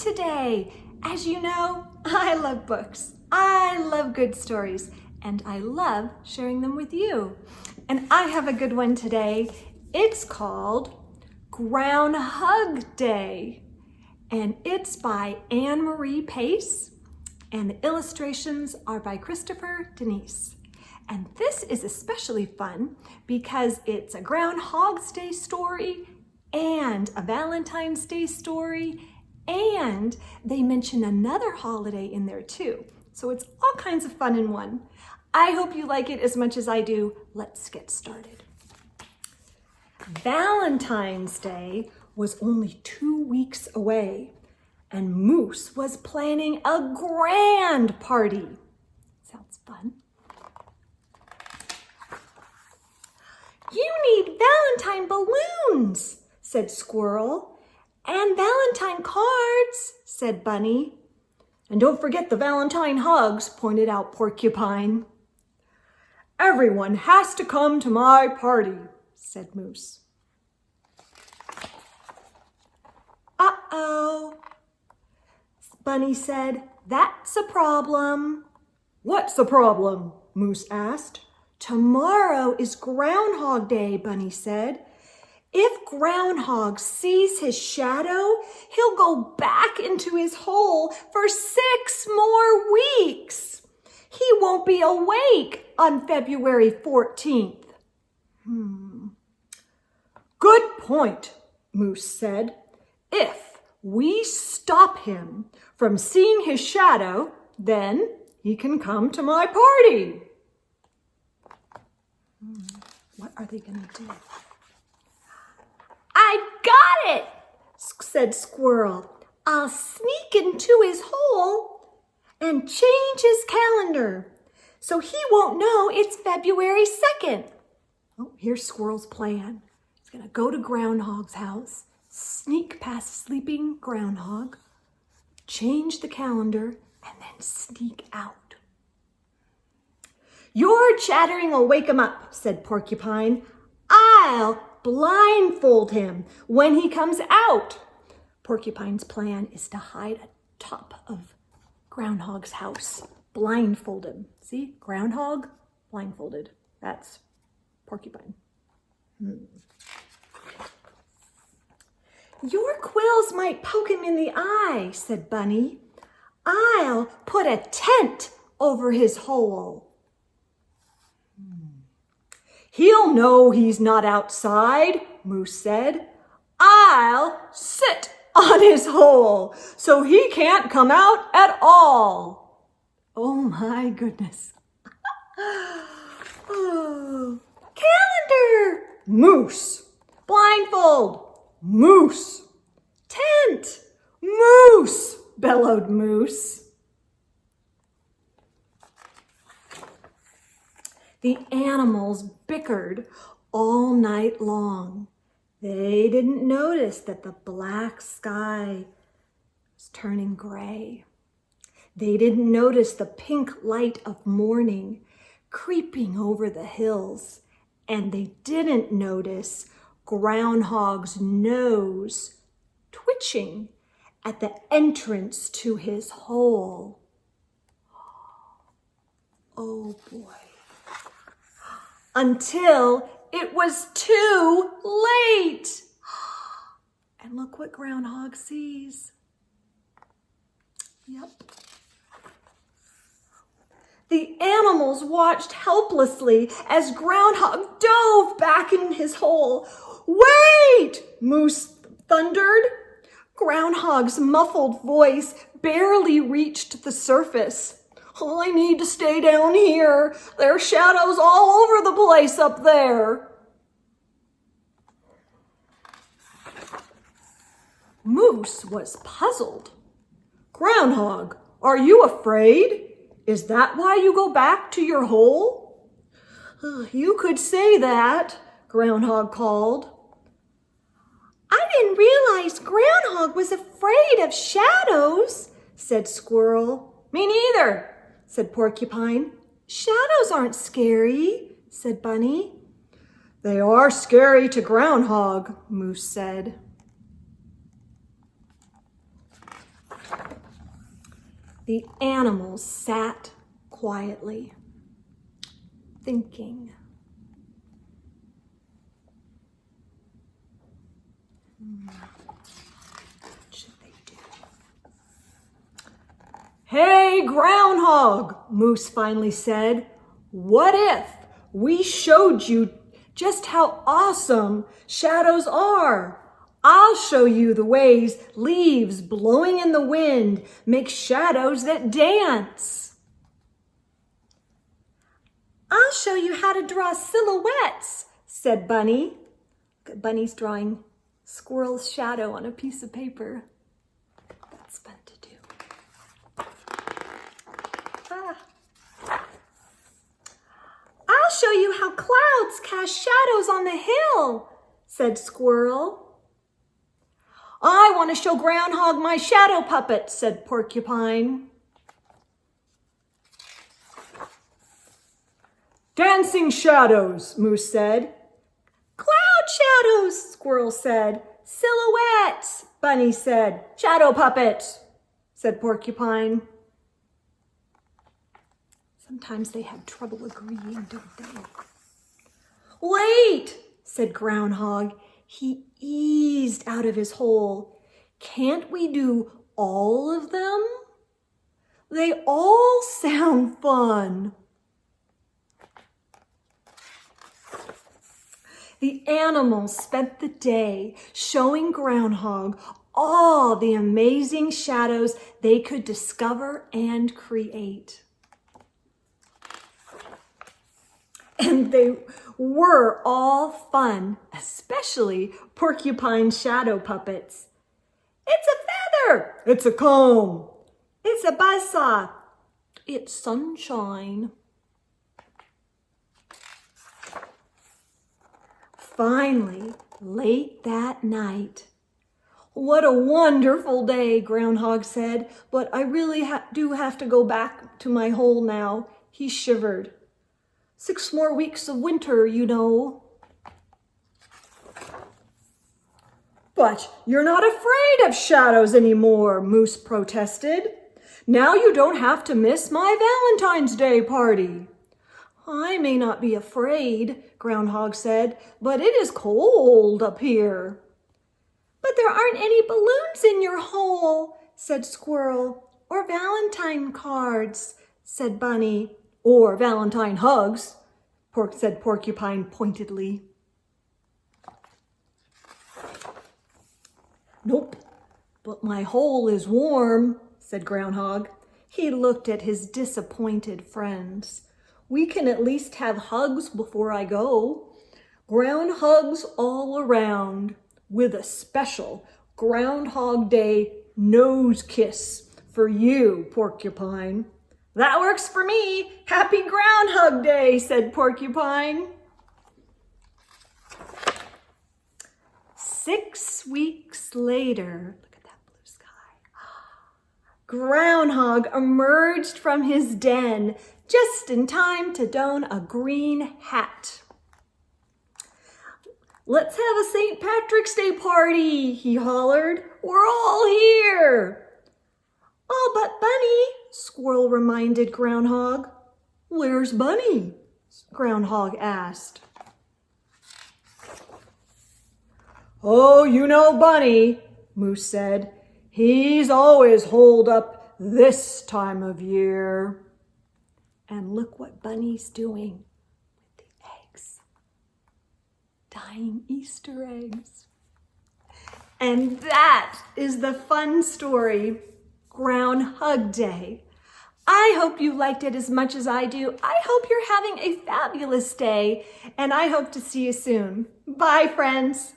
today. As you know, I love books. I love good stories, and I love sharing them with you. And I have a good one today. It's called Groundhug Day, and it's by Anne Marie Pace, and the illustrations are by Christopher Denise. And this is especially fun because it's a Groundhog's Day story and a Valentine's Day story, and they mention another holiday in there too. So it's all kinds of fun in one. I hope you like it as much as I do. Let's get started. Valentine's Day was only 2 weeks away, and Moose was planning a grand party. Sounds fun. You need Valentine balloons, said Squirrel. And Valentine cards, said Bunny. And don't forget the Valentine hugs, pointed out Porcupine. Everyone has to come to my party, said Moose. Uh-oh, Bunny said. That's a problem. What's the problem? Moose asked. Tomorrow is Groundhog Day, Bunny said. If Groundhog sees his shadow, he'll go back into his hole for 6 more weeks. He won't be awake on February 14th. Good point, Moose said. If we stop him from seeing his shadow, then he can come to my party. What are they going to do? I got it, said Squirrel. I'll sneak into his hole and change his calendar so he won't know it's February 2nd. Oh, here's Squirrel's plan. He's going to go to Groundhog's house, sneak past sleeping Groundhog, change the calendar, and then sneak out. Your chattering will wake him up, said Porcupine. I'll blindfold him when he comes out. Porcupine's plan is to hide atop of Groundhog's house. Blindfold him. See? Groundhog, blindfolded. That's Porcupine. Your quills might poke him in the eye, said Bunny. I'll put a tent over his hole. He'll know he's not outside, Moose said. I'll sit on his hole so he can't come out at all. Oh my goodness. Oh. Calendar, Moose. Blindfold, Moose. Tent, Moose, bellowed Moose. The animals bickered all night long. They didn't notice that the black sky was turning gray. They didn't notice the pink light of morning creeping over the hills. And they didn't notice Groundhog's nose twitching at the entrance to his hole. Oh boy. Until it was too late. And look what Groundhog sees. Yep. The animals watched helplessly as Groundhog dove back in his hole. Wait, Moose thundered. Groundhog's muffled voice barely reached the surface. I need to stay down here. There are shadows all over the place up there. Moose was puzzled. Groundhog, are you afraid? Is that why you go back to your hole? You could say that, Groundhog called. I didn't realize Groundhog was afraid of shadows, said Squirrel. Me neither, said Porcupine. Shadows aren't scary, said Bunny. They are scary to Groundhog, Moose said. The animals sat quietly, thinking. What should they do? Hey, Groundhog, Moose finally said. What if we showed you just how awesome shadows are? I'll show you the ways leaves blowing in the wind make shadows that dance. I'll show you how to draw silhouettes, said Bunny. Look at Bunny's drawing Squirrel's shadow on a piece of paper. That's fun to do. I'll show you how clouds cast shadows on the hill, said Squirrel. I want to show Groundhog my shadow puppet, said Porcupine. Dancing shadows, Moose said. Cloud shadows, Squirrel said. Silhouettes, Bunny said. Shadow puppets, said Porcupine. Sometimes they have trouble agreeing, don't they? Wait, said Groundhog. He eased out of his hole. Can't we do all of them? They all sound fun. The animals spent the day showing Groundhog all the amazing shadows they could discover and create. And they were all fun, especially Porcupine's shadow puppets. It's a feather. It's a comb. It's a buzzsaw. It's sunshine. Finally, late that night. What a wonderful day, Groundhog said, but I really do have to go back to my hole now. He shivered. 6 more weeks of winter, you know. But you're not afraid of shadows anymore, Moose protested. Now you don't have to miss my Valentine's Day party. I may not be afraid, Groundhog said, but it is cold up here. But there aren't any balloons in your hole, said Squirrel. Or Valentine cards, said Bunny. Or Valentine hugs, said Porcupine pointedly. Nope, but my hole is warm, said Groundhog. He looked at his disappointed friends. We can at least have hugs before I go. Groundhugs all around, with a special Groundhog Day nose kiss for you, Porcupine. That works for me. Happy Groundhog Day, said Porcupine. 6 weeks later, look at that blue sky. Groundhog emerged from his den just in time to don a green hat. Let's have a St. Patrick's Day party, he hollered. We're all here. Oh, but Bunny, Squirrel reminded Groundhog. Where's Bunny? Groundhog asked. Oh, you know Bunny, Moose said. He's always holed up this time of year. And look what Bunny's doing with the eggs. Dyeing Easter eggs. And that is the fun story, Groundhog Day. I hope you liked it as much as I do. I hope you're having a fabulous day, and I hope to see you soon. Bye, friends.